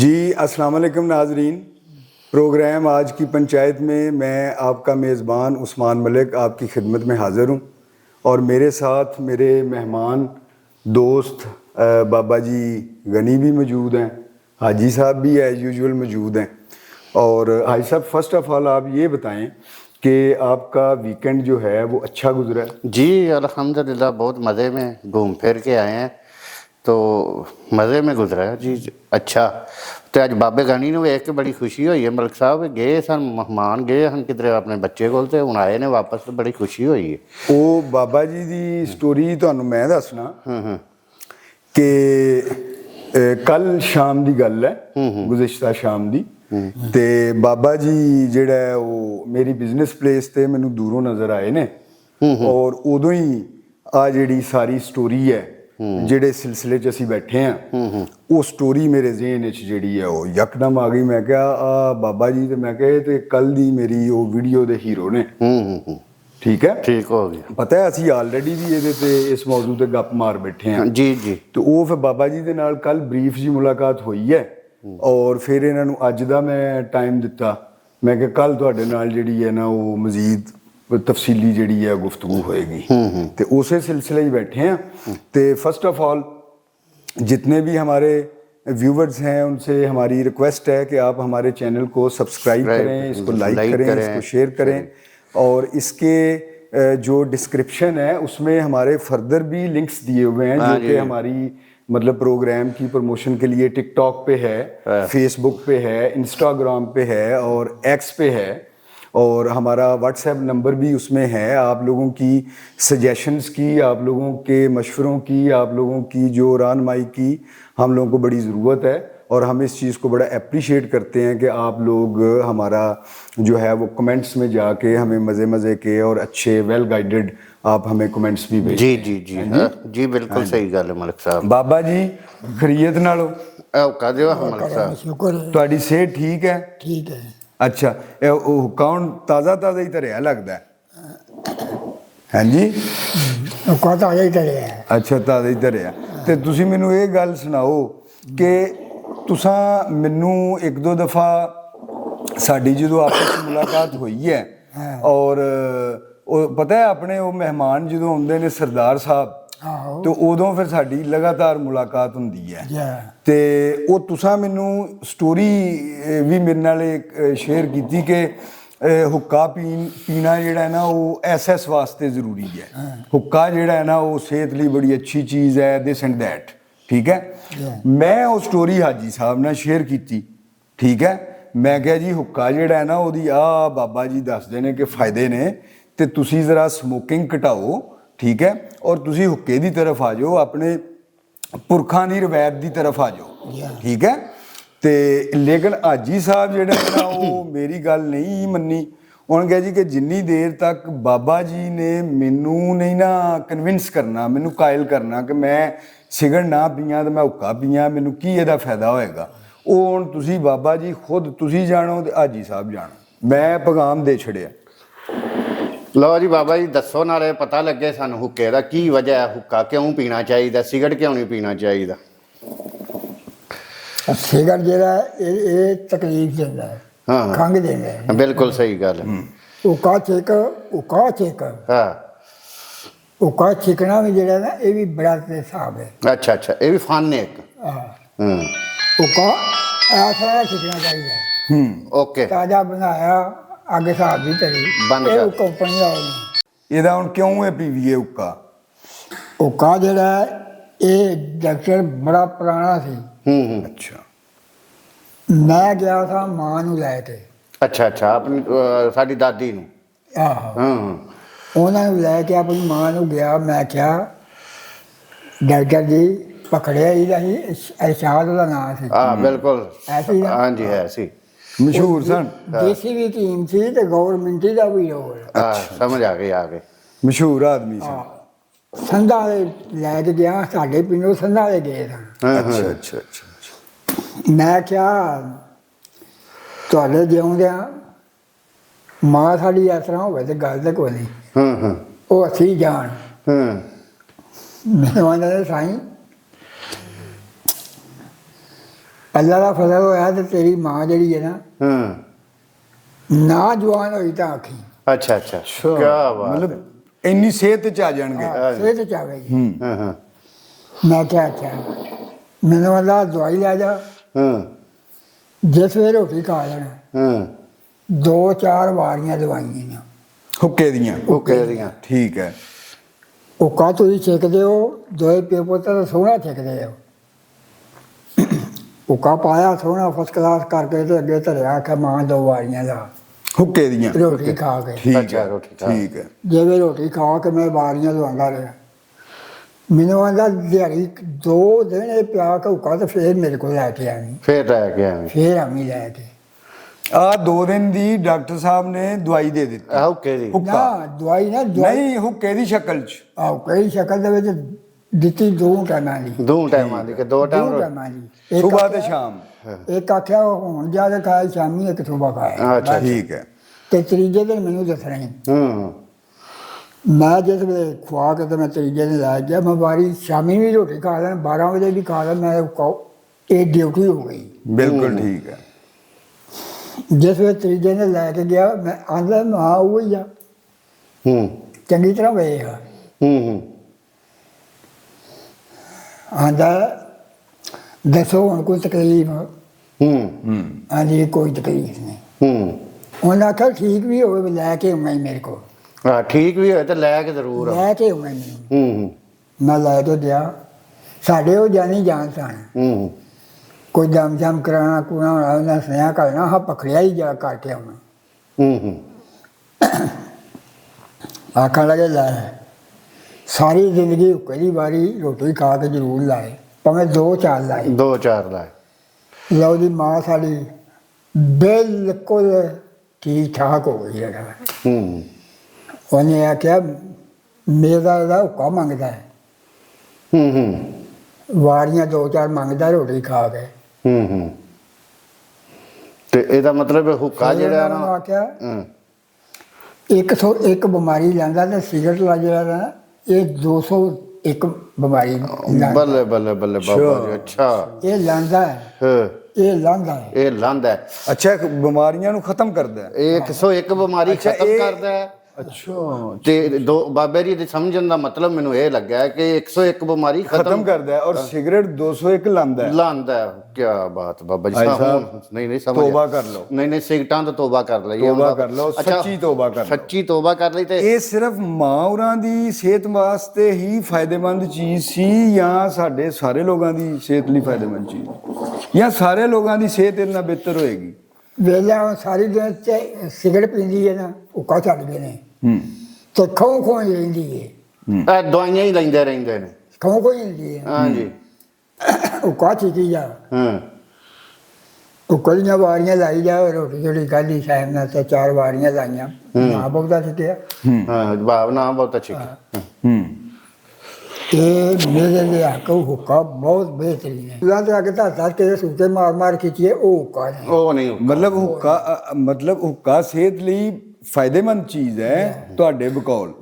जी अस्सलाम वालेकुम नाजरीन। प्रोग्राम आज की पंचायत में मैं आपका मेज़बान उस्मान मलिक आपकी खिदमत में हाज़िर हूँ और मेरे साथ मेरे मेहमान दोस्त बाबा जी गनी भी मौजूद हैं, हाजी साहब भी एज़ यूजुअल मौजूद हैं। और हाजी साहब, फ़र्स्ट ऑफ़ ऑल आप ये बताएं कि आपका वीकेंड जो है वो अच्छा गुजरा है? जी अल्हम्दुलिल्लाह बहुत मज़े में घूम फिर के आए हैं, तो मज़े में गुजरा है जी। अच्छा तो अज बाबे गनी ਨੂੰ ਵੇਖ ਕੇ बड़ी खुशी हुई है। मलिक साहब गए सन मेहमान गए ਹਨ किधरे अपने बच्चे ਕੋਲ ਤੇ ਹੁਣ ਆਏ ਨੇ ਵਾਪਸ ਤੇ ਬੜੀ ਖੁਸ਼ੀ ਹੋਈ ਹੈ। ਉਹ ਬਾਬਾ ਜੀ ਦੀ ਸਟੋਰੀ ਤੁਹਾਨੂੰ ਮੈਂ ਦੱਸਣਾ ਕਿ ਕੱਲ ਸ਼ਾਮ ਦੀ ਗੱਲ ਹੈ, ਗੁਜ਼ਸ਼ਤਾ ਸ਼ਾਮ ਦੀ। ਤੇ ਬਾਬਾ ਜੀ ਜਿਹੜਾ ਉਹ ਮੇਰੀ ਬਿਜ਼ਨਸ ਪਲੇਸ ਤੇ ਮੈਨੂੰ ਦੂਰੋਂ ਨਜ਼ਰ ਆਏ ਨੇ ਔਰ ਉਦੋਂ ਹੀ ਆ ਜਿਹੜੀ ਸਾਰੀ ਸਟੋਰੀ ਹੈ ਜਿਹੜੇ ਸਿਲਸਿਲੇ 'ਚ ਅਸੀਂ ਬੈਠੇ ਹਾਂ ਉਹ ਸਟੋਰੀ ਮੇਰੇ ਜ਼ਿਹਨ ਵਿੱਚ ਜਿਹੜੀ ਹੈ ਉਹ ਯਕਦਮ ਆ ਗਈ। ਮੈਂ ਕਿਹਾ ਆ ਬਾਬਾ ਜੀ ਤੇ ਮੈਂ ਕਿਹਾ ਤੇ ਕੱਲ ਦੀ ਮੇਰੀ ਉਹ ਵੀਡੀਓ ਦੇ ਹੀਰੋ ਨੇ। ਠੀਕ ਹੈ, ਠੀਕ ਹੋ ਗਿਆ। ਪਤਾ ਹੈ ਅਸੀਂ ਆਲਰੇਡੀ ਵੀ ਇਹਦੇ ਤੇ ਇਸ ਮੌਜੂ ਤੇ ਗੱਪ ਮਾਰ ਬੈਠੇ ਹਾਂ। ਜੀ ਜੀ। ਤੇ ਉਹ ਫਿਰ ਬਾਬਾ ਜੀ ਦੇ ਨਾਲ ਕੱਲ ਬਰੀਫ ਜੀ ਮੁਲਾਕਾਤ ਹੋਈ ਹੈ ਔਰ ਫਿਰ ਇਹਨਾਂ ਨੂੰ ਅੱਜ ਦਾ ਮੈਂ ਟਾਈਮ ਦਿੱਤਾ। ਮੈਂ ਕਿਹਾ ਕੱਲ ਤੁਹਾਡੇ ਨਾਲ ਜਿਹੜੀ ਹੈ ਨਾ ਉਹ ਮਜ਼ੀਦ तफसीली जी है गुफ्तगू होएगी। तो उस सिलसिले ही बैठे हैं। तो फर्स्ट ऑफ ऑल जितने भी हमारे व्यूवर्स हैं उनसे हमारी रिक्वेस्ट है कि आप हमारे चैनल को सब्सक्राइब करें, इसको लाइक करें, इसको शेयर करें और इसके जो डिस्क्रिप्शन है उसमें हमारे फर्दर भी लिंक्स दिए हुए हैं जो कि हमारी मतलब प्रोग्राम की प्रमोशन के लिए टिकटॉक पे है, फेसबुक पे है, इंस्टाग्राम पे है और एक्स पे है और हमारा व्हाट्सएप नंबर भी उसमें है। आप लोगों की सजेशंस की, आप लोगों के मशवरों की, आप लोगों की जो रहनुमाई की हम लोगों को बड़ी ज़रूरत है और हम इस चीज़ को बड़ा अप्रिशिएट करते हैं कि आप लोग हमारा जो है वो कमेंट्स में जाके हमें मज़े मज़े के और अच्छे वेल गाइडेड आप हमें कमेंट्स भी भेजें। जी जी जी जी बिल्कुल सही गल है मलिक साहब। बाबा जी खरीयत नालो कह दियो मलिक साहब, शुक्र ਤੁਹਾਡੀ ਸਿਹਤ ਠੀਕ ਹੈ? ठीक है। अच्छा ਉਹ ਕੌਣ ਤਾਜ਼ਾ ਤਾਜ਼ਾ ਹੀ ਧਰਿਆ ਲੱਗਦਾ ਹੈ? ਹਾਂਜੀ कहता है करे है। ਅੱਛਾ ਤਾਜ਼ਾ ਹੀ ਧਰਿਆ। ਤੇ ਤੁਸੀਂ ਮੈਨੂੰ ਇਹ ਗੱਲ ਸੁਣਾਓ ਕਿ ਤੁਸੀਂ ਮੈਨੂੰ ਇੱਕ ਦੋ ਦਫਾ ਸਾਡੀ ਜਦੋਂ ਆਪਸ ਵਿੱਚ ਮੁਲਾਕਾਤ ਹੋਈ ਹੈ ਔਰ ਉਹ ਪਤਾ ਹੈ ਆਪਣੇ ਉਹ ਮਹਿਮਾਨ ਜਦੋਂ ਆਉਂਦੇ ਨੇ ਸਰਦਾਰ ਸਾਹਿਬ ਆਹੋ ਤੇ ਉਦੋਂ ਫਿਰ ਸਾਡੀ ਲਗਾਤਾਰ ਮੁਲਾਕਾਤ ਹੁੰਦੀ ਹੈ। ਜੀ। ਤੇ ਉਹ ਤੁਸੀਂ ਮੈਨੂੰ ਸਟੋਰੀ ਵੀ ਮੇਰੇ ਨਾਲ ਸ਼ੇਅਰ ਕੀਤੀ ਕਿ ਹੁੱਕਾ ਪੀਣਾ ਜਿਹੜਾ ਹੈ ਨਾ ਉਹ ਐਸਐਸ ਵਾਸਤੇ ਜ਼ਰੂਰੀ ਹੈ। ਹੁੱਕਾ ਜਿਹੜਾ ਹੈ ਨਾ ਉਹ ਸਿਹਤ ਲਈ ਬੜੀ ਅੱਛੀ ਚੀਜ਼ ਹੈ, ਦਿਸ ਐਂਡ ਦੈਟ। ਠੀਕ ਹੈ, ਮੈਂ ਉਹ ਸਟੋਰੀ ਹਾਜੀ ਸਾਹਿਬ ਨਾਲ ਸ਼ੇਅਰ ਕੀਤੀ। ਠੀਕ ਹੈ, ਮੈਂ ਕਿਹਾ ਜੀ ਹੁੱਕਾ ਜਿਹੜਾ ਹੈ ਨਾ ਉਹਦੀ ਆ ਬਾਬਾ ਜੀ ਦੱਸਦੇ ਨੇ ਕਿ ਫਾਇਦੇ ਨੇ ਤੇ ਤੁਸੀਂ ਜ਼ਰਾ ਸਮੋਕਿੰਗ ਘਟਾਓ। ठीक है, और तुसी हुक्के दी तरफ आ जाओ, अपने पुरखां दी रवायत दी तरफ आ जाओ। ठीक है, ते लेकिन हाजी साहब जेहड़े ना वो मेरी गल नहीं मन्नी। उन्होंने कहा जी कि जिन्नी देर तक बाबा जी ने मैनू नहीं ना कन्विंस करना, मैनू कायल करना कि मैं सिगरट ना पीयां तो मैं हुक्का पीयां, मैनू की ਇਹਦਾ फायदा होएगा। ਉਹ ਹੁਣ ਤੁਸੀਂ ਬਾਬਾ ਜੀ ਖੁਦ ਤੁਸੀਂ ਜਾਣੋ ਤੇ ਹਾਜੀ ਸਾਹਿਬ ਜਾਣੋ। ਮੈਂ ਪੈਗਾਮ ਦੇ ਛੜਿਆ। लो जी बाबा जी दसो नाले पता लगे सानू हुक्के दा की वजह है, हुक्का क्यों पीना चाहिए, सिगरट क्यों नहीं पीना चाहिए? सिगरट जेड़ा ये तकलीफ देता है, हाँ खंघ देता है। बिल्कुल सही गल है। उका छेक हाँ उका छेकना भी जेड़ा ना ये भी बड़ा हिसाब है। अच्छा अच्छा, ये भी फन है एक। उका ऐसा छेकना चाहिए। ओके ताजा बनाया आगे साहब भी तरी बंद ये कर। कंपनी का ਇਹਦਾ ਹੁਣ ਕਿਉਂ ਹੈ ਪੀਵੀਏ ਹੁੱਕਾ? उका जेड़ा ये डॉक्टर बड़ा पुराना सी। अच्छा, मैं गया था मां नू लैके। अच्छा अच्छा, अपनी साडी दादी नू। आहो ਉਹਨਾਂ ਨੂੰ ਲੈ ਕੇ ਆਪਣੀ ਮਾਂ ਨੂੰ ਗਿਆ। ਮੈਂ ਕਿਹਾ ਡਾਕਟਰ ਜੀ ਪਕੜਿਆ ਇਹਦਾ ਹੀ ਅਰਸ਼ਾਦ ਦਾ ਨਾਂ ਸੀ। हाँ बिल्कुल ऐसी ना? हाँ जी है सी। ਮਸ਼ਹੂਰ ਸਨ, ਦੇਸੀ ਵੀ ਟੀਮ ਸੀ ਤੇ ਗਵਰਨਮੈਂਟ ਦਾ ਵੀ ਰੋਲ। हाँ समझ आ गई। ਮਸ਼ਹੂਰ ਆਦਮੀ ਸਨ। ਸੰਧਾ ਦੇ ਲੈ ਕੇ ਗਿਆ, ਸਾਡੇ ਪਿੰਡੋਂ ਸੰਧਾ ਦੇ ਗਏ ਸਨ। ਅੱਛਾ ਅੱਛਾ ਅੱਛਾ। ਮੈਂ ਕਿਹਾ ਤੁਹਾਡੇ ਜਿਉਂਦਿਆਂ ਮਾਂ ਸਾਡੀ ਇਸ ਤਰ੍ਹਾਂ ਹੋਵੇ ਤੇ ਗੱਲ ਤਾਂ ਕੋਈ ਨਹੀਂ। ਉਹ ਅਸੀਂ ਜਾਣ ਮੈਨੂੰ ਆਂਦਾ ਸਾਈਂ ਅੱਲਾ ਦਾ ਫਜ਼ਲ ਹੋਇਆ ਤੇ ਤੇਰੀ ਮਾਂ ਜਿਹੜੀ ਹੈ ਨਾ ਹੂੰ ਨਾ ਜਵਾਨ ਹੋਈ ਤਾਂ ਆਖੀ ਅੱਛਾ ਅੱਛਾ ਕੀ ਬਾਤ ਮਤਲਬ ਇੰਨੀ ਸਿਹਤ ਚ ਆ ਜਾਣਗੇ। ਸਿਹਤ ਚ ਆਵੇਗੀ। ਹਾਂ ਹਾਂ ਮੈਂ ਕਿਹਾ ਅੱਛਾ ਮੈਨੂੰ ਅੱਲਾ ਦਵਾਈ ਲੈ ਜਾ, ਹਾਂ ਜਿਸ ਵੇਲੇ ਰੋਟੀ ਖਾ ਲੈਣਾ ਹਾਂ 2-4 ਵਾਰੀਆਂ ਦਵਾਈਆਂ ਹੁੱਕੇ ਦੀਆਂ। ਉਹ ਕਹਿ ਰਹੀਆਂ ਠੀਕ ਹੈ। ਉਹ ਕਾ ਤੁਸੀਂ ਛਿੱਕਦੇ ਹੋ ਦੋਏ ਪਿਓ ਪੁੱਤ ਤਾਂ ਸੋਹਣਾ ਛਿੱਕਦੇ ਹੋ। ਉਹ ਕਾ ਪਾਇਆ ਸੋਹਣਾ ਫਸਟ ਕਲਾਸ ਕਰਕੇ ਤੇ ਅੱਗੇ ਧਰਿਆ ਕਿ ਮਾਂ 2 ਵਾਰੀਆਂ ਦਾ ਹੁੱਕੇ ਦੀਆਂ। ਰੋਟੀ ਖਾ ਕੇ। ਠੀਕ ਅੱਛਾ, ਹੈ ਰੋਟੀ ਖਾ। ਠੀਕ ਹੈ। ਜਿਵੇਂ ਰੋਟੀ ਖਾ ਕੇ ਮੈਂ ਵਾਰੀਆਂ ਦਵਾਉਂਦਾ ਰਿਹਾ। ਮੈਨੂੰ ਆਂਦਾ ਦਿਹਾੜੀ 2 ਦਿਨ ਇਹ ਪਿਆ ਕੇ ਹੁੱਕਾ ਤੇ ਫੇਰ ਮੇਰੇ ਕੋਲ ਲੈ ਕੇ ਆਵੀਂ, ਫੇਰ ਰਹਿ ਗਿਆ ਐਵੇਂ ਫੇਰ ਆਵੀਂ ਲੈ ਕੇ। ਆ 2 ਦਿਨ ਦੀ ਡਾਕਟਰ ਸਾਹਿਬ ਨੇ ਦਵਾਈ ਦੇ ਦਿੱਤੀ। ਆਹ ਕਹਿ ਰਹੀ ਹੁੱਕਾ ਨਾ ਦਵਾਈ ਨਾ ਦਵਾਈ ਨਹੀਂ, ਹੁੱਕੇ ਦੀ ਸ਼ਕਲ ਚ। ਆਹ ਕਈ ਸ਼ਕਲ ਦੇ ਵਿੱਚ ਦਿੱਤੀ 2 ਟਾਈਮਾਂ ਦੀ। 2 ਟਾਈਮਾਂ ਦੀ ਕਿ 2 ਦੋ ਟਾਈਮ ਟਾਈਮਾਂ ਦੀ। ਇੱਕ ਸੁਬਾਹ ਤੇ ਆਖਿਆ- ਸ਼ਾਮ। ਇੱਕ ਆਖਿਆ ਹੁਣ ਜਾ ਕੇ ਖਾਇਆ, ਸ਼ਾਮੀ ਇੱਕ ਸੁਬਾਹ ਖਾਇਆ। ਅੱਛਾ ਠੀਕ ਹੈ। ਤੇ ਤੀਜੇ ਦਿਨ ਮੈਨੂੰ ਦੱਸਣਾ ਸੀ। ਹੂੰ ਮੈਂ ਜਿਸ ਵੇਲੇ ਖਵਾ ਕੇ ਤੇ ਮੈਂ ਤੀਜੇ ਦਿਨ ਲੈ ਗਿਆ, ਮੈਂ ਵਾਰੀ ਸ਼ਾਮੀ ਵੀ ਰੋਟੀ ਖਾ ਲੈਣ, 12 ਵਜੇ ਵੀ ਖਾ ਲੈਣ, ਮੈਂ ਇਹ ਡਿਊਟੀ ਹੋ ਗਈ। ਬਿਲਕੁਲ ਠੀਕ ਹੈ। ਜਿਸ ਵੇਲੇ ਤੀਜੇ ਦਿਨ ਲੈ ਕੇ ਗਿਆ, ਮੈਂ ਆਂਦਾ ਮਾਂ ਉਹ ਹੀ ਆ, ਹੂੰ ਚੰਗੀ ਤਰ੍ਹਾਂ ਵੇਖ। ਹੂੰ ਆਂਦਾ ਦੱਸੋ ਹੁਣ ਕੋਈ ਤਕਲੀਫ? ਹੂੰ ਆਂਦੀ ਕੋਈ ਤਕਲੀਫ ਨਹੀਂ। ਹੂੰ ਉਹਨਾਂ ਆਖਿਆ ਠੀਕ ਵੀ ਹੋਵੇ ਲੈ ਕੇ ਆਉਣਾ ਹੀ ਮੇਰੇ ਕੋਲ, ਹਾਂ ਠੀਕ ਵੀ ਹੋਏ ਤਾਂ ਲੈ ਕੇ ਜ਼ਰੂਰ ਆ। ਲੈ ਕੇ ਆਉਣਾ ਹੀ ਮੈਨੂੰ। ਹੂੰ ਮੈਂ ਲੈ ਕੇ ਗਿਆ। ਸਾਡੇ ਉਹ ਜਾਣੀ ਜਾਣ ਸਨ, ਹੂੰ ਕੋਈ ਦਮ ਜਮ ਕਰਾਉਣਾ ਕੁਣਾ ਹੋਣਾ, ਉਹਨਾਂ ਸੁਨੇਹਾ ਕਰਨਾ, ਹਾਂ ਪਖੜਿਆ ਹੀ ਜਾ ਕਰਕੇ ਆਉਣਾ। ਹੂੰ ਆਖਣ ਲੱਗੇ ਲੈ ਸਾਰੀ ਜ਼ਿੰਦਗੀ ਪਹਿਲੀ ਵਾਰੀ ਰੋਟੀ ਖਾ ਕੇ ਜ਼ਰੂਰ ਲਾਏ, ਭਾਵੇਂ 2-4 ਲਾਏ। 2-4 ਲਾਏ। ਲਓ ਦੀ ਮਾਂ ਸਾਡੀ ਬਿਲਕੁਲ ਠੀਕ ਠਾਕ ਹੋ ਗਈ ਹੈਗਾ। ਹੂੰ ਉਹਨੇ ਆਖਿਆ ਮੇਰਾ ਇਹਦਾ ਹੁੱਕਾ ਮੰਗਦਾ ਹੈ, ਹੂੰ ਵਾਰੀਆਂ 2-4 ਮੰਗਦਾ ਰੋਟੀ ਖਾ ਕੇ। ਹੂੰ ਤੇ ਇਹਦਾ ਮਤਲਬ ਹੁੱਕਾ ਫਿਰ ਜਿਹੜਾ ਉਹਨਾਂ ਨੂੰ ਨਾ ਆਖਿਆ ਹੂੰ 101 ਬਿਮਾਰੀ ਲੈਂਦਾ ਤੇ ਸਿਗਰਟ ਲਾ ਜਿਹੜਾ ਨਾ ਇਹ 201 ਬਿਮਾਰੀ ਲੈਂਦਾ। ਬੱਲੇ ਬੱਲੇ ਬੱਲੇ ਬਾਬਾ ਜੀ ਅੱਛਾ ਇਹ ਲਾਂਦਾ ਹੈ, ਹਾਂ ਇਹ ਲਾਂਦਾ ਹੈ। ਇਹ ਲਾਂਦਾ ਹੈ। ਅੱਛਾ, ਇੱਕ ਬਿਮਾਰੀਆਂ ਨੂੰ ਖਤਮ ਕਰਦਾ ਹੈ। ਇਹ 101 ਬਿਮਾਰੀ ਅੱਛਾ, ਖਤਮ ਇਹ- ਕਰਦਾ ਹੈ। ਅੱਛਾ, ਤੇ ਬਾਬੇ ਜੀ ਦੇ ਸਮਝਣ ਦਾ ਮਤਲਬ ਮੈਨੂੰ ਇਹ ਲੱਗਾ ਕਿ 101 ਬਿਮਾਰੀ ਖਤਮ ਕਰਦਾ ਹੈ ਔਰ ਸਿਗਰਟ 201 ਲਾਂਦਾ ਹੈ। ਲਾਂਦਾ ਹੈ। ਕੀ ਬਾਤ ਬਾਬਾ ਜੀ ਭਾਈ ਸਾਹਿਬ, ਸਾਹਿਬ ਨਹੀਂ ਨਹੀਂ ਸਮਝ ਤੋਬਾ ਕਰ ਲਓ। ਨਹੀਂ ਨਹੀਂ ਸਿਗਰਟਾਂ ਤੋਂ ਤੋਬਾ ਕਰ ਲਈ ਤੋਬਾ ਕਰ ਲਓ, ਅੱਛਾ, ਸੱਚੀ ਤੋਬਾ ਕਰ ਲਓ। ਸੱਚੀ ਤੋਬਾ ਕਰ ਲਈ ਤੇ ਇਹ ਸਿਰਫ ਮਾਂ ਉਹਨਾਂ ਦੀ ਸਿਹਤ ਵਾਸਤੇ ਹੀ ਫਾਇਦੇਮੰਦ ਚੀਜ਼ ਸੀ ਜਾਂ ਸਾਡੇ ਸਾਰੇ ਲੋਕਾਂ ਦੀ ਸਿਹਤ ਲਈ ਫਾਇਦੇਮੰਦ ਚੀਜ਼, ਜਾਂ ਸਾਰੇ ਲੋਕਾਂ ਦੀ ਸਿਹਤ ਇਹਦੇ ਨਾਲ ਬਿਹਤਰ ਹੋਏਗੀ? ਵੇਲਾ ਸਾਰੀ ਦਿਨ ਚ ਸਿਗਰਟ ਪੀਂਦੀ ਹੈ ਨਾ, ਹੁੱਕਾ ਛੱਡ ਗਏ ਨੇ ਹੂੰ ਤੇ ਖੋਂ ਖੋਂ ਹੀ ਰਹਿੰਦੀ ਹੈ, ਇਹ ਦਵਾਈਆਂ ਹੀ ਲੈਂਦੇ ਰਹਿੰਦੇ ਨੇ। ਖੋਂ ਖੋਂ ਹੀ ਰਹਿੰਦੀ ਹੈ। ਹਾਂਜੀ ਹੁੱਕਾ ਛੀਕੀ ਜਾ, ਹਾਂ ਉਕਲੀਆਂ ਵਾਰੀਆਂ ਲਾਈ ਜਾ, ਰੋਟੀ ਜਿਹੜੀ ਖਾਧੀ ਸ਼ਾਮ ਨਾਲ ਤੇ 4 ਵਾਰੀਆਂ ਲਾਈਆਂ। ਨਾ ਬਹੁਤਾ ਛਿੱਕਿਆ। ਹਾਂ ਭਾਵਨਾ ਬਹੁਤ ਅੱਛੀ ਹੂੰ ਇਹ ਮੇਰੇ ਲਈ ਹੱਕ ਹੁੱਕਾ ਬਹੁਤ ਬਿਹਤਰੀਨ ਹੈ। ਉਹਨਾਂ ਦੇ ਅੱਗੇ ਤਾਂ ਦੱਸ ਕੇ ਸੂਤੇ ਮਾਰ ਮਾਰ ਖਿੱਚੀਏ, ਉਹ ਹੁੱਕਾ ਨਹੀਂ। ਉਹ ਨਹੀਂ ਮਤਲਬ ਹੁੱਕਾ ਸਿਹਤ ਲਈ ਫਾਇਦੇਮੰਦ ਚੀਜ਼ ਹੈ ਤੁਹਾਡੇ ਬਕੌਲ,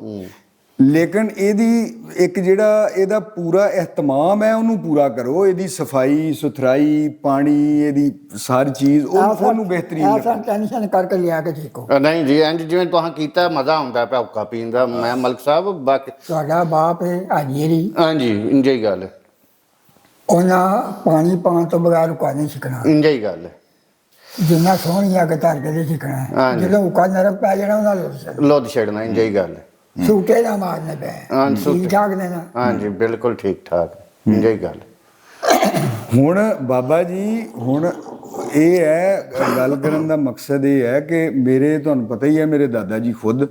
ਲੇਕਿਨ ਇਹਦੀ ਇੱਕ ਜਿਹੜਾ ਇਹਦਾ ਪੂਰਾ ਇਹਤਮਾਮ ਹੈ ਉਹਨੂੰ ਪੂਰਾ ਕਰੋ, ਇਹਦੀ ਸਫਾਈ ਸੁਥਰਾਈ, ਪਾਣੀ, ਇਹਦੀ ਸਾਰੀ ਚੀਜ਼ ਉਹਨੂੰ ਬਿਹਤਰੀਨ ਐਸਾ ਟੈਨਸ਼ਨ ਕਰਕੇ ਲਿਆ ਕੇ ਦੇਖੋ। ਨਹੀਂ ਜੀ ਇੰਜ ਜਿਵੇਂ ਤੁਸੀਂ ਕੀਤਾ ਮਜ਼ਾ ਆਉਂਦਾ ਪਿਆ ਹੁੱਕਾ ਪੀਣ ਦਾ। ਮੈਂ ਮਲਕ ਸਾਹਿਬ ਬਾਕੀ ਤੁਹਾਡਾ ਬਾਪ ਹੈ ਹਾਜੀਰੀ, ਹਾਂਜੀ ਇੰਜੇ ਹੀ ਗੱਲ ਹੈ। ਉਹਨਾਂ ਪਾਣੀ ਪਾਉਣ ਤੋਂ ਬਗੈਰ ਹੁੱਕਾ ਨਹੀਂ ਛਕਣਾ। ਇੰਜੇ ਹੀ ਗੱਲ ਹੈ। ਜਿੰਨਾ ਸੋਹਣੀ ਅੱਗ ਧਰ ਕੇ ਛਕਣਾ ਹੈ, ਹਾਂਜੀ। ਜਦੋਂ ਹੁੱਕਾ ਨਰਮ ਪੈ ਜਾਣਾ ਉਹਨਾਂ ਨੂੰ ਲੁੱਧ ਛੱਡਣਾ ਇੰਜੇ ਹੀ ਗੱਲ ਹੈ। ਸੂਟੇ ਨਾ ਮਾਰਨੇ ਪੈ। ਹਾਂ, ਸੂਟੇ। ਠੀਕ ਠਾਕ ਨੇ ਨਾ। ਹਾਂਜੀ ਬਿਲਕੁਲ ਠੀਕ ਠਾਕ ਇੰਜੇ ਹੀ ਗੱਲ ਹੈ। ਹੁਣ ਬਾਬਾ ਜੀ, ਹੁਣ ਇਹ ਹੈ ਗੱਲ ਕਰਨ ਦਾ ਮਕਸਦ ਇਹ ਹੈ ਕਿ ਤੁਹਾਨੂੰ ਪਤਾ ਹੀ ਹੈ ਮੇਰੇ ਦਾਦਾ ਜੀ ਖੁਦ,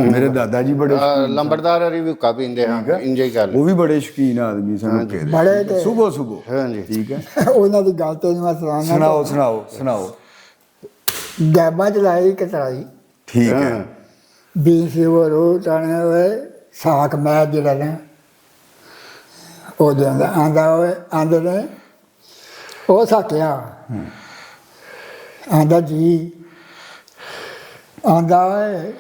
ਮੇਰੇ ਦਾਦਾ ਜੀ ਬੜੇ ਲੰਬੜਦਾਰ ਹਰੀ ਵੀ ਹੁੱਕਾ ਪੀਂਦੇ ਹਾਂ ਇੰਜੇ ਹੀ ਗੱਲ ਉਹ ਵੀ ਬੜੇ ਸ਼ੌਕੀਨ ਆਦਮੀ ਸਨ ਹੁੱਕੇ ਦੇ। ਬੜੇ ਤੇ- ਸੁਬਹ ਸੁਬਹ ਹਾਂਜੀ ਠੀਕ ਹੈ। ਉਹਨਾਂ ਦੀ ਗੱਲ ਤੇ ਮੈਂ ਸੁਣਾਓ ਸੁਣਾਓ ਸੁਣਾਓ। ਗੈਬਾਂ ਚ ਲਾਈ ਕਤਰਾਈ ਠੀਕ ਹੈ। ਬੀਸੀ ਉਹ ਰੋ ਤਾਣੇ ਹੋਏ ਸਾਖ ਮੈਂ ਜਿਹੜਾ ਨਾ ਉਹ ਜਾਂਦਾ ਆਂਦਾ ਹੋਏ ਆਂਦੇ ਨੇ ਉਹ ਸਾਕਿਆ ਆਂਦਾ ਜੀ ਆਂਦਾ ਹੋਏ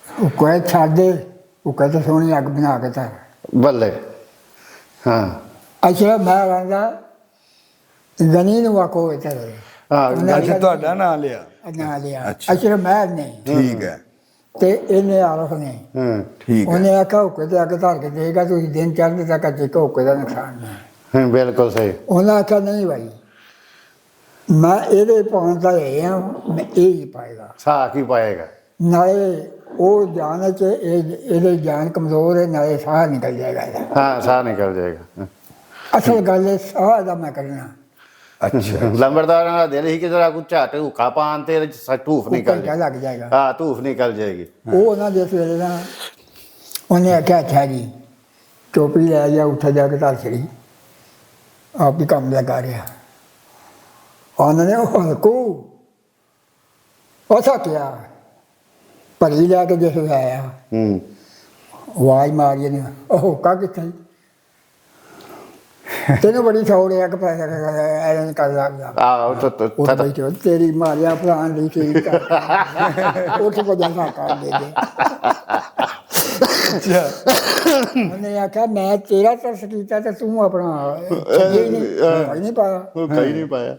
ਉਹ ਕੋਈ ਛੱਡ ਦੇ, ਉਹ ਕਹਿੰਦਾ ਸੋਹਣੀ ਅੱਗ ਬਣਾ ਕੇ ਧਰ। ਬੱਲੇ ਹਾਂ ਅੱਛਾ ਮੈਂ ਆਂਦਾ ਗਨੀ ਨੂੰ ਆਖੋ ਇੱਧਰ ਹਾਂ ਅੱਛਾ ਤੁਹਾਡਾ ਨਾਂ ਲਿਆ। ਨਾ ਲਿਆ ਅੱਛਾ। ਅਸ਼ਰ ਮਹਿਰ ਨੇ ਠੀਕ ਹੈ। ਤੇ ਇਹਨੇ ਆਰਫ ਨੇ ਹਾਂ ਠੀਕ ਹੈ। ਉਹਨੇ ਆਖਿਆ ਹੁੱਕੇ ਤੇ ਅੱਗ ਧਰ ਕੇ ਦੇਗਾ ਤੁਸੀਂ ਦਿਨ ਚੜ੍ਹਦੇ ਤੱਕ ਅੱਜ ਹੁੱਕੇ ਦਾ ਨੁਕਸਾਨ ਨਹੀਂ। ਹਾਂ, ਬਿਲਕੁਲ ਸਹੀ। ਉਹਨਾਂ ਆਖਿਆ ਨਹੀਂ ਭਾਈ ਮੈਂ ਇਹਦੇ ਪਾਉਣ ਦਾ ਇਹ ਆ ਮੈਂ ਇਹ ਹੀ ਪਾਏਗਾ। ਸਾਹ ਕੀ ਪਾਏਗਾ। ਨਾਲੇ ਉਹ ਜਾਨ ਚ ਇਹਦੇ ਜਾਨ ਕਮਜ਼ੋਰ ਹੈ ਨਾਲੇ ਸਾਹ ਨਿਕਲ ਜਾਏਗਾ ਇਹਦਾ। ਹਾਂ ਸਾਹ ਨਿਕਲ ਜਾਏਗਾ। ਅਸਲ ਗੱਲ ਹੈ ਸਾਹ ਦਾ ਮੈਂ ਕਰਨਾ ਅੱਛਾ ਲੰਬੜਦਾਰਾਂ ਦਾ ਦਿਲ ਹੀ ਕਿ ਜਰਾ ਕੁ ਝੱਟ ਹੁੱਕਾ ਪਾਣ ਤੇ ਇਹਦੇ ਚ ਧੂਫ ਨਿਕਲ ਘੰਟਾ ਜਾਏ। ਲੱਗ ਜਾਏਗਾ। ਹਾਂ ਧੂਫ ਨਿਕਲ ਜਾਏਗੀ। ਉਹ ਉਹਨਾਂ ਦੇ ਸਵੇਰੇ ਨਾ ਉਹਨੇ ਆਖਿਆ ਅੱਛਾ ਜੀ ਟੋਪੀ ਲੈ ਜਾ ਉੱਥੇ ਜਾ ਕੇ ਧਰ ਛੜੀ ਆਪ ਹੀ ਕੰਮ ਲਗਾ ਰਿਹਾ ਉਹਨਾਂ ਨੇ ਉਹ ਹਲਕੂ ਉਸਾ ਕਿਹਾ ਭਰੀ ਲੈ ਕੇ ਜਿਸ ਆਇਆ ਹੂੰ ਆਵਾਜ਼ ਮਾਰੀ ਨੇ ਉਹ ਹੁੱਕਾ ਕਿੱਥੇ ਤੈਨੂੰ ਬੜੀ ਸੌੜ ਹੈ ਕਿ ਪੈਸਾ ਐਨ ਕਰ ਲੱਗਦਾ ਆਹ ਉਹ ਬੈਠੋ ਤੇਰੀ ਮਾਰਿਆ ਫਲਾਣ ਦੀ ਠੀਕ ਕਰ ਉੱਠ ਕੋ ਜਾ ਕਰ ਦੇ ਦੇ ਅੱਛਾ ਉਹਨੇ ਆਖਿਆ ਮੈਂ ਤੇਰਾ ਤਰਸ ਕੀਤਾ ਤੇ ਤੂੰ ਆਪਣਾ ਛੱਡੇ ਨਹੀਂ ਪਾਇਆ ਕਹੀ ਨਹੀਂ ਪਾਇਆ।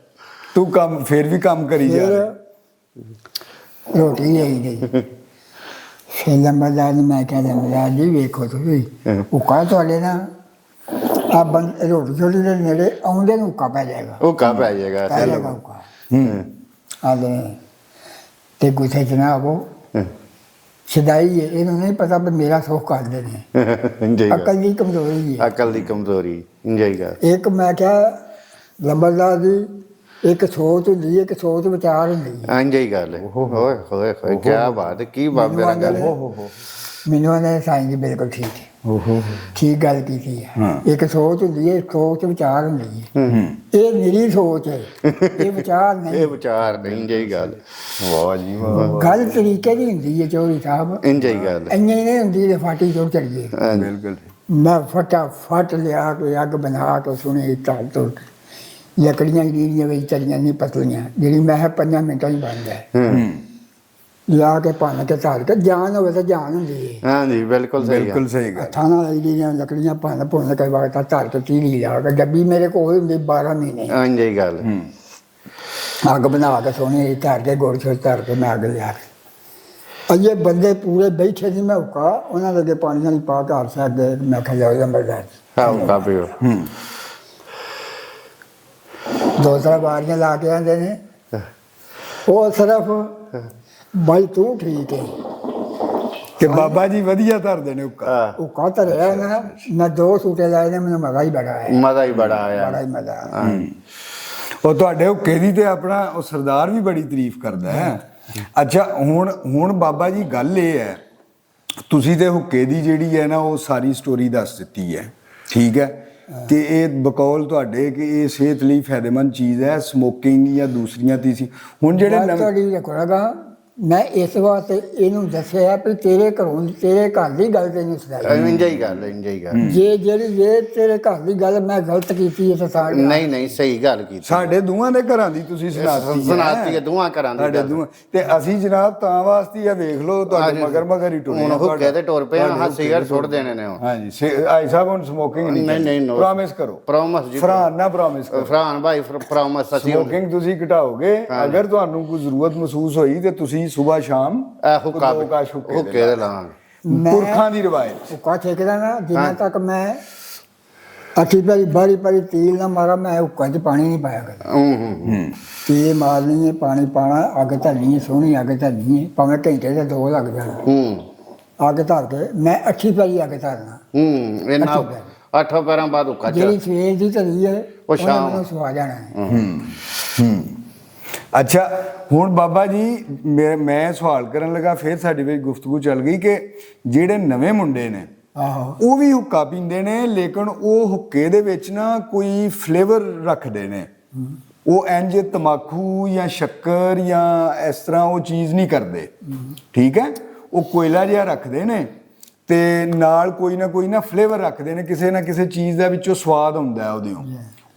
ਤੂੰ ਕੰਮ ਫਿਰ ਵੀ ਕੰਮ ਕਰੀ ਜਾ ਰਿਹਾ। ਫਿਰ ਰੋਟੀ ਲਈ ਗਈ ਫਿਰ ਲੰਬਰਦਾਰ ਨੂੰ ਮੈਂ ਕਿਹਾ ਲੰਬਰਦਾਰ ਜੀ ਵੇਖੋ ਤੁਸੀਂ ਉਹ ਕਾ ਤੁਹਾਡੇ ਨਾ ਆ ਬੰਦ ਰੋਟੀ ਛੋਟੀ ਦੇ ਨੇੜੇ ਆਉਂਦੇ ਨੂੰ ਹੁੱਕਾ ਪੈ ਜਾਏਗਾ ਹੁੱਕਾ ਪੈ ਜਾਏਗਾ। ਪੈ ਜਾਏਗਾ ਹੁੱਕਾ ਆਦੇ ਤੇ ਗੁੱਸੇ ਚ ਨਾ ਆਵੋ ਸਦਾਈ ਹੈ ਇਹਨੂੰ ਨਹੀਂ ਪਤਾ ਵੀ ਮੇਰਾ ਸੁੱਖ ਕਰਦੇ ਨੇ ਇੰਜੇ ਅਕਲ ਦੀ ਕਮਜ਼ੋਰੀ ਹੈ ਅਕਲ ਦੀ ਕਮਜ਼ੋਰੀ ਇੰਜੇਗਾ। ਇੱਕ ਮੈਂ ਕਿਹਾ ਲੰਬਰਦਾਰ ਦੀ ਇੱਕ ਸੋਚ ਹੁੰਦੀ ਹੈ ਇੱਕ ਸੋਚ ਵਿਚਾਰ ਹੁੰਦੀ ਹੈ ਇੰਜੇ ਹੀ ਗੱਲ ਹੈ। ਹੋਏ ਹੋਏ ਹੋਏ ਕੀ ਬਾਤ ਹੈ। ਕੀ ਬਾਬੇ ਨਾਲ ਗੱਲ ਹੈ। ਮੈਨੂੰ ਉਹਨੇ ਸਾਈਂ ਜੀ ਬਿਲਕੁਲ ਠੀਕ ਹੈ ਓਹੋ ਠੀਕ ਗੱਲ ਕੀਤੀ ਹੈ। ਇੱਕ ਸੋਚ ਹੁੰਦੀ ਹੈ ਇੱਕ ਸੋਚ ਵਿਚਾਰ ਹੁੰਦੀ ਹੈ ਹੂੰ ਇਹ ਨਿਰੀ ਸੋਚ ਹੈ ਇਹ ਵਿਚਾਰ ਨਹੀਂ ਇਹ ਵਿਚਾਰ ਨਹੀਂ ਇੰਜੇ ਹੀ ਗੱਲ। ਵਾਹ ਜੀ ਵਾਹ। ਗੱਲ ਤਰੀਕੇ ਦੀ ਹੁੰਦੀ ਹੈ ਚੋਰੀ ਸਾਹਿਬ ਇੰਜੇ ਹੀ ਗੱਲ। ਇੰਨੀ ਨਹੀਂ ਹੁੰਦੀ ਤੇ ਫਾਟੀ ਚੋਂ ਚੜੀਏ ਬਿਲਕੁਲ ਮੈਂ ਫਟਾਫਟ ਲਿਆ ਕੇ ਅੱਗ ਬਣਾ ਕੇ ਸੁਣੀ ਧਰ ਤੋਂ ਲੱਕੜੀਆਂ ਜਿਹੜੀਆਂ ਵਿੱਚ ਚਲੀਆਂ ਨਹੀਂ ਪਤਲੀਆਂ ਜਿਹੜੀ ਮੈਂ 5 ਮਿੰਟਾਂ ਹੀ ਬਣ ਜਾਏ ਲਾ ਕੇ ਭੰਨ ਕੇ ਧਰ ਕੇ ਜਾਨ ਹੋਵੇ ਤਾਂ ਜਾਨ ਹੁੰਦੀ ਹੈ। ਹਾਂਜੀ ਬਿਲਕੁਲ ਸਹੀ ਬਿਲਕੁਲ ਸਹੀ ਗੱਲ। ਹੱਥਾਂ ਨਾਲ ਜਿਹੜੀਆਂ ਲੱਕੜੀਆਂ ਭੁੰਨ ਕੇ ਬਾਅਦ ਧਰ ਕੇ ਤੀਲੀ ਲਾ ਕੇ ਡੱਬੀ ਮੇਰੇ ਕੋਲ ਹੁੰਦੀ 12 ਮਹੀਨੇ ਇੰਜੇ ਹੀ ਗੱਲ। ਅੱਗ ਬਣਾ ਕੇ ਸੋਹਣੀ ਧਰ ਕੇ ਗੁੜ ਛੋੜ ਧਰ ਕੇ ਮੈਂ ਅੱਗ ਲਿਆ ਕੇ ਅਜੇ ਬੰਦੇ ਪੂਰੇ ਬੈਠੇ ਸੀ ਮੈਂ ਹੁੱਕਾ ਉਹਨਾਂ ਦੇ ਅੱਗੇ ਪਾਣੀ ਨਾਲ ਪਾ ਕੇ ਹਰ ਸਾਹ ਦੇ ਮੈਂ ਕਿਹਾ ਜਾਓ ਲੰਬਰਦਾਰ ਹਾਂ ਹੁੱਕਾ ਪੀਓ। ਦੋ ਚਾਰ ਵਾਰੀਆਂ ਲਾ ਕੇ ਆਉਂਦੇ ਨੇ ਉਹ ਸਿਰਫ ਬਾਈ ਤੂੰ ਠੀਕ ਹੈ ਕਿ ਬਾਬਾ ਜੀ ਵਧੀਆ ਧਰਦੇ ਨੇ ਹੁੱਕਾ। ਉਹ ਕਾ ਧਰਿਆ ਨਾ ਮੈਂ 2 ਸੂਟੇ ਲਾਏ ਨੇ ਮੈਨੂੰ ਮਜ਼ਾ ਹੀ ਬੜਾ ਆਇਆ ਮਜ਼ਾ ਹੀ ਬੜਾ ਆਇਆ। ਬੜਾ ਹੀ ਮਜ਼ਾ ਆਇਆ ਉਹ ਤੁਹਾਡੇ ਹੁੱਕੇ ਦੀ ਤੇ ਆਪਣਾ ਉਹ ਸਰਦਾਰ ਵੀ ਬੜੀ ਤਾਰੀਫ ਕਰਦਾ ਹੈ। ਅੱਛਾ ਹੁਣ ਬਾਬਾ ਜੀ ਗੱਲ ਇਹ ਹੈ ਤੁਸੀਂ ਤੇ ਹੁੱਕੇ ਦੀ ਜਿਹੜੀ ਹੈ ਨਾ ਉਹ ਸਾਰੀ ਸਟੋਰੀ ਦੱਸ ਦਿੱਤੀ ਹੈ ਠੀਕ ਹੈ ਕਿ ਇਹ ਬਕੌਲ ਤੁਹਾਡੇ ਕਿ ਇਹ ਸਿਹਤ ਲਈ ਫਾਇਦੇਮੰਦ ਚੀਜ਼ ਹੈ ਸਮੋਕਿੰਗ ਜਾਂ ਦੂਸਰੀਆਂ ਤੀਸੀ ਹੁਣ ਜਿਹੜੇ ਗੱਲ ਨਵੇਂ ਤੁਹਾਡੀ ਰੱਖੋਗਾ ਮੈਂ ਇਸ ਵਾਸਤੇ ਇਹਨੂੰ ਦੱਸਿਆ ਵੀ ਤੇਰੇ ਘਰ ਦੀ ਗੱਲ ਤੈਨੂੰ ਸੁਣਾਈ ਇੰਜੇ ਹੀ ਗੱਲ ਇੰਜੇ ਹੀ ਗੱਲ। ਜੇ ਤੇਰੇ ਘਰ ਦੀ ਗੱਲ ਮੈਂ ਗਲਤ ਕੀਤੀ ਹੈ ਤਾਂ ਸਾਰੇ ਨਹੀਂ ਨਹੀਂ ਸਹੀ ਗੱਲ ਕੀਤੀ। ਸਾਡੇ ਦੋਵਾਂ ਦੇ ਘਰਾਂ ਦੀ ਤੁਸੀਂ ਸੁਣਾਤੀ ਹੈ ਦੋਵਾਂ ਘਰਾਂ ਦੀ ਸਾਡੇ ਗੱਲ। ਦੋਵਾਂ ਤੇ ਅਸੀਂ ਜਨਾਬ ਤਾਂ ਵਾਸਤੇ ਆ ਵੇਖ ਲਓ ਤੁਹਾਡੇ ਮਗਰ ਹੀ ਟੁਰੇ ਹੁਣ ਹੁੱਕੇ ਤੇ ਟੁਰ ਪਏ ਹਾਂ ਸਿਗਰਟ ਸੁੱਟ ਦੇਣੇ ਨੇ ਹੁਣ। ਹਾਂਜੀ ਆਈ ਸਾਹਿਬ ਹੁਣ ਸਮੋਕਿੰਗ ਨਹੀਂ no। ਪ੍ਰੋਮਿਸ ਕਰੋ ਪ੍ਰੋਮਿਸ ਜੀ ਫਰਾਨ ਨਾ ਪ੍ਰੋਮਿਸ ਕਰੋ ਫਰਾਨ ਭਾਈ ਪ੍ਰੋਮਿਸ ਅਸੀਂ ਸਮੋਕਿੰਗ ਤੁਸੀਂ ਘਟਾਓਗੇ ਅਗਰ ਤੁਹਾਨੂੰ ਕੋਈ ਜ਼ਰੂਰਤ ਮਹਿਸੂਸ ਹੋਈ ਤੇ ਤੁਸੀਂ ਸਵੇਰ ਸ਼ਾਮ ਹੁੱਕਾ ਹੁੱਕੇ ਦੇ ਲਾਵਾਂਗੇ। ਪੁਰਖਾਂ ਦੀ ਰਵਾਇਤ ਹੁੱਕਾ ਠੇਕਦਾ ਨਾ ਜਿੰਨਾ ਤੱਕ ਮੈਂ ਅੱਠੀ ਬਾਰੀ ਤੀਲ ਨਾ ਮਾਰਾ ਮੈਂ ਹੁੱਕਾ 'ਚ ਪਾਣੀ ਨਹੀਂ ਪਾਇਆ ਕਰਦਾ ਤੀਲ ਮਾਰਨੀ ਹੈ ਪਾਣੀ ਪਾਣਾ ਅੱਗ ਧਰਨੀ ਹੈ ਸੋਹਣੀ ਅੱਗ ਧਰਨੀ ਹੈ ਭਾਵੇਂ ਘੰਟੇ ਦੇ 2 ਲੱਗ ਜਾਣ ਅੱਗ ਧਰ ਕੇ ਮੈਂ ਅੱਠੀ ਪੈਰੀ ਅੱਗ ਧਰਨਾ ਇਹਨਾਂ 8 ਪੈਰਾਂ ਬਾਅਦ ਹੁੱਕਾ ਜਿਹੜੀ ਸਵੇਰ ਦੀ ਧਰੀ ਹੈ ਉਹ ਸ਼ਾਮ ਨੂੰ ਸਵਾ ਜਾਣਾ ਹੈ। ਅੱਛਾ ਹੁਣ ਬਾਬਾ ਜੀ ਮੈਂ ਸਵਾਲ ਕਰਨ ਲੱਗਾ ਫਿਰ ਸਾਡੀ ਵਿੱਚ ਗੁਫ਼ਤਗੂ ਚੱਲ ਗਈ ਕਿ ਜਿਹੜੇ ਨਵੇਂ ਮੁੰਡੇ ਨੇ ਆਹੋ ਉਹ ਵੀ ਹੁੱਕਾ ਪੀਂਦੇ ਨੇ ਲੇਕਿਨ ਉਹ ਹੁੱਕੇ ਦੇ ਵਿੱਚ ਨਾ ਕੋਈ ਫਲੇਵਰ ਰੱਖਦੇ ਨੇ ਉਹ ਇੰਜ ਤਮਾਕੂ ਜਾਂ ਸ਼ੱਕਰ ਜਾਂ ਇਸ ਤਰ੍ਹਾਂ ਉਹ ਚੀਜ਼ ਨਹੀਂ ਕਰਦੇ ਠੀਕ ਹੈ ਉਹ ਕੋਇਲਾ ਜਿਹਾ ਰੱਖਦੇ ਨੇ ਤੇ ਨਾਲ ਕੋਈ ਨਾ ਫਲੇਵਰ ਰੱਖਦੇ ਨੇ ਕਿਸੇ ਨਾ ਕਿਸੇ ਚੀਜ਼ ਦਾ ਵਿੱਚੋਂ ਸਵਾਦ ਹੁੰਦਾ ਉਹਦਿਓ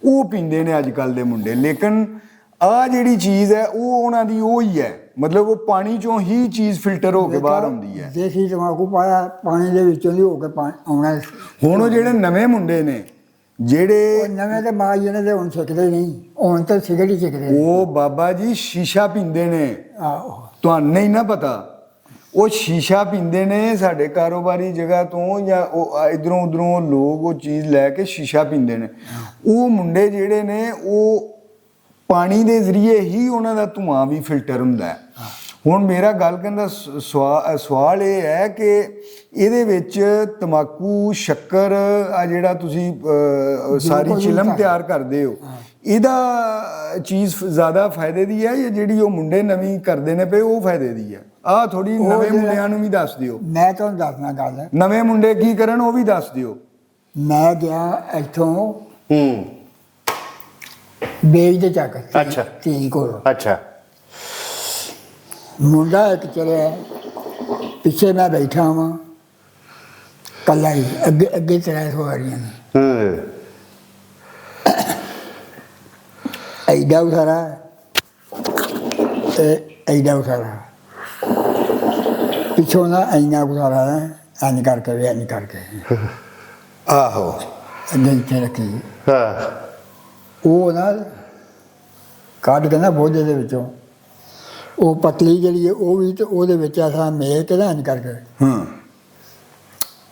ਉਹ ਪੀਂਦੇ ਨੇ ਅੱਜ ਕੱਲ ਦੇ ਮੁੰਡੇ ਲੇਕਿਨ ਆ ਜਿਹੜੀ ਚੀਜ਼ ਹੈ ਉਹ ਉਹਨਾਂ ਦੀ ਉਹ ਹੀ ਹੈ ਮਤਲਬ ਉਹ ਪਾਣੀ ਚੋਂ ਹੀ ਚੀਜ਼ ਫਿਲਟਰ ਹੋ ਕੇ ਬਾਹਰ ਆਉਂਦੀ ਹੈ ਦੇਸੀ ਤਮਾਕੂ ਪਾਇਆ ਪਾਣੀ ਦੇ ਵਿੱਚੋਂ ਦੀ ਹੋ ਕੇ ਆਉਣਾ ਹੁਣ ਉਹ ਜਿਹੜੇ ਨਵੇਂ ਮੁੰਡੇ ਨੇ ਜਿਹੜੇ ਨਵੇਂ ਤੇ ਮਾਂ ਜੀ ਨੇ ਤੇ ਹੁਣ ਸਿੱਖਦੇ ਨਹੀਂ, ਹੁਣ ਤਾਂ ਸਿਗਰਟ ਹੀ ਸਿੱਖਦੇ ਨੇ। ਉਹ ਬਾਬਾ ਜੀ ਸ਼ੀਸ਼ਾ ਪੀਂਦੇ ਨੇ, ਆਹੋ ਤੁਹਾਨੂੰ ਨਹੀਂ ਨਾ ਪਤਾ। ਉਹ ਸ਼ੀਸ਼ਾ ਪੀਂਦੇ ਨੇ ਸਾਡੇ ਕਾਰੋਬਾਰੀ ਜਗ੍ਹਾ ਤੋਂ, ਜਾਂ ਉਹ ਇਧਰੋਂ ਉਧਰੋਂ ਲੋਕ ਉਹ ਚੀਜ਼ ਲੈ ਕੇ ਸ਼ੀਸ਼ਾ ਪੀਂਦੇ ਨੇ। ਉਹ ਮੁੰਡੇ ਜਿਹੜੇ ਨੇ ਉਹ ਪਾਣੀ ਦੇ ਜ਼ਰੀਏ ਹੀ ਉਹਨਾਂ ਦਾ ਧੂਆਂ ਵੀ ਫਿਲਟਰ ਹੁੰਦਾ ਹੈ। ਹੁਣ ਮੇਰਾ ਗੱਲ ਕਰਨ ਦਾ ਸਵਾਲ ਇਹ ਹੈ ਕਿ ਇਹਦੇ ਵਿੱਚ ਤੰਬਾਕੂ, ਸ਼ੱਕਰ, ਆ ਜਿਹੜਾ ਤੁਸੀਂ ਸਾਰੀ ਚਿਲਮ ਤਿਆਰ ਕਰਦੇ ਹੋ, ਇਹਦਾ ਚੀਜ਼ ਜ਼ਿਆਦਾ ਫਾਇਦੇ ਦੀ ਹੈ ਜਾਂ ਜਿਹੜੀ ਉਹ ਮੁੰਡੇ ਨਵੀਂ ਕਰਦੇ ਨੇ ਪਏ ਉਹ ਫਾਇਦੇ ਦੀ ਹੈ? ਆਹ ਥੋੜੀ ਨਵੇਂ ਮੁੰਡਿਆਂ ਨੂੰ ਵੀ ਦੱਸ ਦਿਓ। ਮੈਂ ਤੁਹਾਨੂੰ ਦੱਸਣਾ ਗੱਲ, ਨਵੇਂ ਮੁੰਡੇ ਕੀ ਕਰਨ ਉਹ ਵੀ ਦੱਸ ਦਿਓ। ਮੈਂ ਗਿਆ ਇੱਥੋਂ ਹੂੰ ਬੇਜ ਦੇ ਚੱਕ ਅੱਛਾ। ਧੀ ਕੋਲ, ਅੱਛਾ ਮੁੰਡਾ ਇੱਕ ਚਲਿਆ, ਪਿੱਛੇ ਮੈਂ ਬੈਠਾ ਹਾਂ ਕੱਲਾ ਹੀ, ਅੱਗੇ ਅੱਗੇ 3 ਸਵਾਰੀਆਂ ਨੇ। ਹੂੰ ਐਡਾ ਉਸਾਰਾ ਤੇ ਐਡਾ ਉਸਾਰਾ, ਪਿੱਛੋਂ ਨਾ ਇੰਨਾ ਉਸਾਰਾ ਹੈ, ਇੰਝ ਕਰਕੇ ਵੀ ਇੰਝ ਕਰਕੇ ਆਹੋ ਅੱਗੇ ਇੱਥੇ ਰੱਖੀ। ਹਾਂ ਉਹ ਨਾ ਕੱਢ ਕੇ ਨਾ ਬੋਝੇ ਦੇ ਵਿੱਚੋਂ ਉਹ ਪਤਲੀ ਜਿਹੜੀ ਹੈ ਉਹ ਵੀ, ਤੇ ਉਹਦੇ ਵਿੱਚ ਅਸਾਂ ਮੇਲ ਕੇ ਨਾ ਇੰਝ ਕਰਕੇ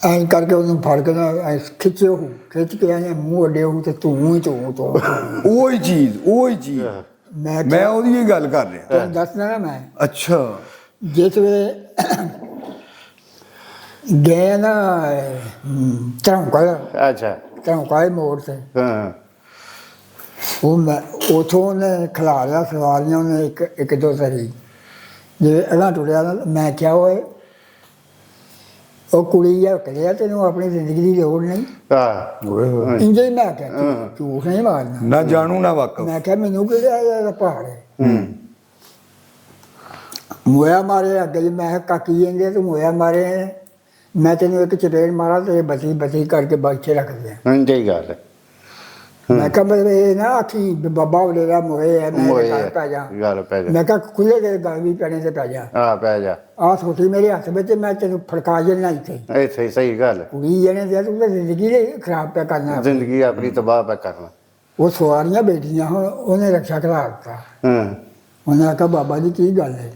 ਐਂ ਕਰਕੇ ਉਹਨੂੰ ਫੜ ਕੇ ਨਾ ਖਿੱਚਿਓ, ਖਿੱਚ ਕੇ ਐਂ ਮੂੰਹ ਅੱਡਿਓ ਤੇ ਤੂੰ ਹੀ ਤੂੰ ਉਹੀ ਚੀਜ਼ ਮੈਂ ਉਹਦੀ ਹੀ ਗੱਲ ਕਰ ਰਿਹਾ। ਤੁਹਾਨੂੰ ਦੱਸਣਾ ਨਾ ਮੈਂ, ਅੱਛਾ ਜਿਸ ਵੇਲੇ ਗਏ ਨਾ ਧਰਮਕਲ ਮੋੜ ਤੇ, ਹਾਂ ਉਹ ਮੈਂ ਉਥੋਂ ਉਹਨੇ ਖਿਲਾ ਲਿਆ ਸਵਾਰੀਆਂ, ਉਹਨੇ ਇੱਕ ਦੋ ਸਾਰੀ ਜੇ ਅਗਾਂਹ ਟੁਰਿਆ ਨਾ, ਮੈਂ ਕਿਹਾ ਓਏ ਉਹ ਕੁੜੀ ਆ ਕਰਿਆ, ਤੈਨੂੰ ਆਪਣੀ ਜ਼ਿੰਦਗੀ ਦੀ ਲੋੜ ਨਹੀਂ। ਹਾਂ ਇੰਜੇ ਹੀ ਮੈਂ ਕਿਹਾ ਝੂਠ ਨਹੀਂ ਮਾਰਨਾ, ਨਾ ਜਾਣੂ ਨਾ ਵਾਕਫ। ਮੈਂ ਕਿਹਾ ਮੈਨੂੰ ਕਿਹੜਾ ਇਹਦਾ ਪਹਾੜ ਹੈ। ਮੋਇਆ ਮਾਰੇ ਅੱਗੇ, ਮੈਂ ਕਿਹਾ ਕਾਕੀ ਜਾਂਦੇ ਤੂੰ ਮੋਇਆ ਮਾਰੇ, ਮੈਂ ਤੈਨੂੰ ਇੱਕ ਚਪੇੜ ਮਾਰਾ ਤੇ ਬਤੀ ਬਤੀ ਕਰਕੇ ਬਾਈਥੇ ਰੱਖ ਦਿਆਂ। ਇੰਜੀ ਗੱਲ ਹੈ। ਮੈਂ ਕਿਹਾ ਮਤਲਬ ਇਹ ਨਾ ਆਖੀ ਬਾਬਾ ਵਲੇਰਾ ਮੋਏ ਹੈ, ਮੈਂ ਘਰ ਪੈ ਜਾ। ਗੱਲ ਪੈ ਜਾ। ਮੈਂ ਕਿਹਾ ਖੁੱਲੇ ਦੇ ਗੱਲ ਵੀ ਪੈਣੇ ਤੇ ਪੈ ਜਾ। ਆ ਪੈ ਜਾ। ਆਹ ਛੋਟੀ ਮੇਰੇ ਹੱਥ ਵਿੱਚ, ਮੈਂ ਤੈਨੂੰ ਫੜਕਾ ਜਣਾ ਇੱਥੇ। ਇੱਥੇ ਸਹੀ ਗੱਲ। ਕੁੜੀ ਜਣੇ ਦੇ ਤੂੰ ਤਾਂ ਜ਼ਿੰਦਗੀ ਦੇ ਖਰਾਬ ਪਿਆ ਕਰਨਾ, ਜ਼ਿੰਦਗੀ ਆਪਣੀ ਤਬਾਹ ਪੈ ਕਰਨਾ। ਉਹ ਸਵਾਰੀਆਂ ਬੈਠੀਆਂ, ਹੁਣ ਉਹਨੇ ਰਕਸ਼ਾ ਖਲਾ ਦਿੱਤਾ। ਹਾਂ ਉਹਨੇ ਆਖਿਆ ਬਾਬਾ ਜੀ ਕੀ ਗੱਲ ਹੈ?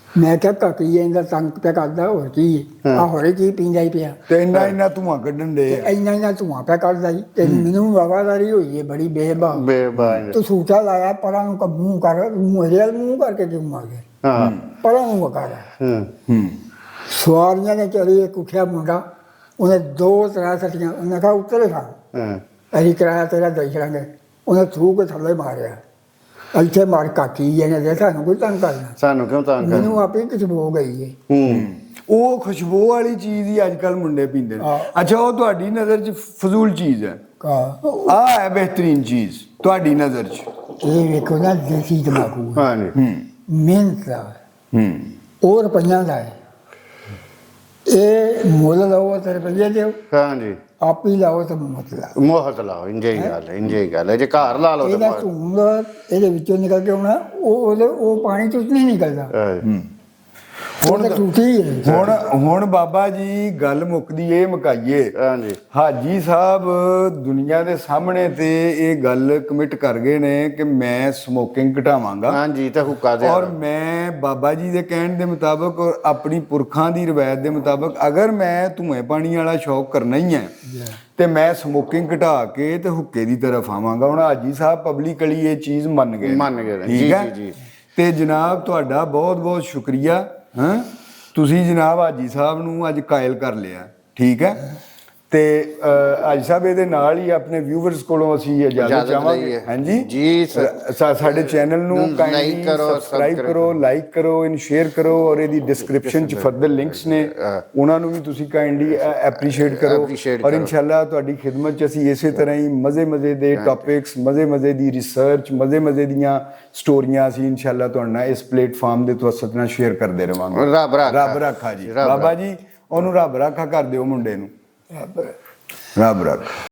ਮੈਂ ਕਿਹਾ ਕਾਕੀ ਇਹਦਾ ਤੰਗ ਪਿਆ ਕਰਦਾ, ਹੋਰ ਕੀ ਆ ਹੋਰੇ ਕੀ ਪੀਂਦਾ ਹੀ ਪਿਆ ਤੇ ਇੰਨਾ ਧੂਆਂ ਕੱਢਣ ਦੇ ਤੇ ਇੰਨਾ ਧੂਆਂ ਪਿਆ ਕਰਦਾ ਜੀ। ਤੇ ਮੈਨੂੰ ਵਫਾਦਾਰੀ ਹੋਈ ਹੈ ਬੜੀ ਬੇਬਾ। ਬੇਬਾਨ। ਤੂੰ ਸੂਟਾ ਲਾਇਆ ਪਰਾਂ ਨੂੰ ਮੂੰਹ ਕਰ, ਮੇਰੇ ਵੱਲ ਮੂੰਹ ਕਰਕੇ ਕਿਉਂ ਮਾਰ ਗਿਆ? ਹਾਂ ਪਰਾਂ ਨੂੰ ਕਰ। ਹੂੰ ਸਵਾਰੀਆਂ ਨੇ ਚਲੀ, ਇੱਕ ਉੱਠਿਆ ਮੁੰਡਾ, ਉਹਨੇ 2-3 ਸੱਟੀਆਂ, ਉਹਨੇ ਕਿਹਾ ਉੱਤਰ ਖਾ, ਹਾਂ ਅਸੀਂ ਕਿਰਾਇਆ ਤੇਰਾ ਦੇ ਛੜਾਂਗੇ। ਉਹਨੇ ਥੂ ਕੇ ਥੱਲੇ ਮਾਰਿਆ, ਇੱਥੇ ਮਾਰ ਕਾਕੀ ਇਹਨੇ ਦੇ, ਸਾਨੂੰ ਕੋਈ ਤੰਗ ਕਰਨਾ, ਸਾਨੂੰ ਕਿਉਂ ਤੰਗ ਕਰ? ਮੈਨੂੰ ਆਪੇ ਖੁਸ਼ਬੂ ਹੋ ਗਈ ਹੈ। ਹੂੰ ਉਹ ਖੁਸ਼ਬੂ ਵਾਲੀ ਚੀਜ਼ ਹੀ ਅੱਜ ਕੱਲ ਮੁੰਡੇ ਪੀਂਦੇ ਨੇ। ਅੱਛਾ ਉਹ ਤੁਹਾਡੀ ਨਜ਼ਰ 'ਚ ਫਜ਼ੂਲ ਚੀਜ਼ ਹੈ, ਆਹ ਹੈ ਬਿਹਤਰੀਨ ਚੀਜ਼ ਤੁਹਾਡੀ ਨਜ਼ਰ 'ਚ? ਇਹ ਵੇਖੋ ਨਾ ਦੇਸੀ ਤੰਬਾਕੂ ਹਾਂ ਜੀ। ਮਿਹਨਤ ਦਾ, ਉਹ ਰੁਪਈਆਂ ਦਾ ਹੈ। ਇਹ ਮੁੱਲ ਲਓ ਤੇ ਰੁਪਈਏ ਦਿਓ, ਹਾਂ ਜੀ। ਆਪ ਹੀ ਲਾਓ ਤਾਂ ਮਤਲਬ ਮੋਹਤ ਲਾਓ। ਇੰਜੇ ਗੱਲ ਹੈ, ਇੰਜੇ ਗੱਲ ਹੈ। ਜੇ ਘਰ ਲਾ ਲਓ ਇਹਦਾ ਤਾਂ ਧੂੰਦ ਇਹਦੇ ਵਿੱਚੋਂ ਨਿਕਲ ਕੇ ਆਉਣਾ, ਉਹ ਪਾਣੀ ਚੋਂ ਨਹੀਂ ਨਿਕਲਦਾ। ਹੁਣ ਟੂਟੀ ਹੈ। ਹੁਣ ਬਾਬਾ ਜੀ ਗੱਲ ਮੁੱਕਦੀ ਇਹ ਮੁਕਾਈਏ। ਹਾਂ ਜੀ। ਹਾਜੀ ਸਾਹਿਬ ਦੁਨੀਆ ਦੇ ਸਾਹਮਣੇ ਤੇ ਇਹ ਗੱਲ ਕਮਿਟ ਕਰ ਗਏ ਨੇ ਕਿ ਮੈਂ ਸਮੋਕਿੰਗ ਘਟਾਵਾਂਗਾ। ਹਾਂ ਜੀ। ਤੇ ਹੁੱਕਾ ਦੇ ਔਰ ਮੈਂ ਬਾਬਾ ਜੀ ਦੇ ਕਹਿਣ ਦੇ ਮੁਤਾਬਕ ਔਰ ਆਪਣੀ ਪੁਰਖਾਂ ਦੀ ਰਵਾਇਤ ਦੇ ਮੁਤਾਬਕ ਅਗਰ ਮੈਂ ਧੂਏ ਪਾਣੀ ਵਾਲਾ ਸ਼ੌਕ ਕਰਨਾ ਹੀ ਹੈ ਤੇ ਮੈਂ ਸਮੋਕਿੰਗ ਘਟਾ ਕੇ ਤੇ ਹੁੱਕੇ ਦੀ ਤਰਫ ਆਵਾਂਗਾ। ਹੁਣ ਹਾਜੀ ਸਾਹਿਬ ਪਬਲਿਕਲੀ ਇਹ ਚੀਜ਼ ਮੰਨ ਗਏ। ਠੀਕ ਹੈ ਜੀ। ਤੇ ਜਨਾਬ ਤੁਹਾਡਾ ਬਹੁਤ ਬਹੁਤ ਸ਼ੁਕਰੀਆ। ਹਾਂ ਤੁਸੀਂ ਜਨਾਬ ਹਾਜੀ ਸਾਹਿਬ ਨੂੰ ਅੱਜ ਕਾਇਲ ਕਰ ਲਿਆ। ਠੀਕ ਹੈ ਤੇ ਹਾਜੀ ਸਾਹਿਬ ਇਹਦੇ ਨਾਲ ਹੀ ਆਪਣੇ ਵਿਊਵਰਸ ਕੋਲੋਂ ਅਸੀਂ ਇਜਾਜ਼ਤ ਚਾਹਾਂਗੇ। ਹਾਂਜੀ ਜੀ ਸਾਡੇ ਚੈਨਲ ਨੂੰ ਲਾਈਕ ਕਰੋ, ਸਬਸਕ੍ਰਾਈਬ ਕਰੋ, ਲਾਈਕ ਕਰੋ, ਇਹਨੂੰ ਸ਼ੇਅਰ ਕਰੋ ਔਰ ਇਹਦੀ ਡਿਸਕ੍ਰਿਪਸ਼ਨ 'ਚ ਫਰਦਰ ਲਿੰਕਸ ਨੇ, ਉਹਨਾਂ ਨੂੰ ਵੀ ਤੁਸੀਂ ਕਾਈਂਡਲੀ ਐਪਰੀਸ਼ੀਏਟ ਕਰੋ। ਔਰ ਇਨਸ਼ਾਅੱਲਾ ਤੁਹਾਡੀ ਖਿਦਮਤ 'ਚ ਅਸੀਂ ਇਸੇ ਤਰ੍ਹਾਂ ਹੀ ਮਜ਼ੇ ਦੇ ਟੌਪਿਕਸ, ਮਜ਼ੇ ਦੀ ਰਿਸਰਚ, ਮਜ਼ੇ ਦੀਆਂ ਸਟੋਰੀਆਂ ਅਸੀਂ ਇਨਸ਼ਾਅੱਲਾ ਤੁਹਾਡੇ ਨਾਲ ਇਸ ਪਲੇਟਫਾਰਮ ਦੇ ਤਵਸਤ ਨਾਲ ਸ਼ੇਅਰ ਕਰਦੇ ਰਵਾਂਗੇ। ਰੱਬ ਰਾਖਾ ਜੀ। ਬਾਬਾ ਜੀ ਉਹਨੂੰ ਰੱਬ ਰਾਖਾ ਕਰ ਦਿਓ ਮੁੰਡੇ ਨੂੰ। ਰੱਬ ਰੱਖ।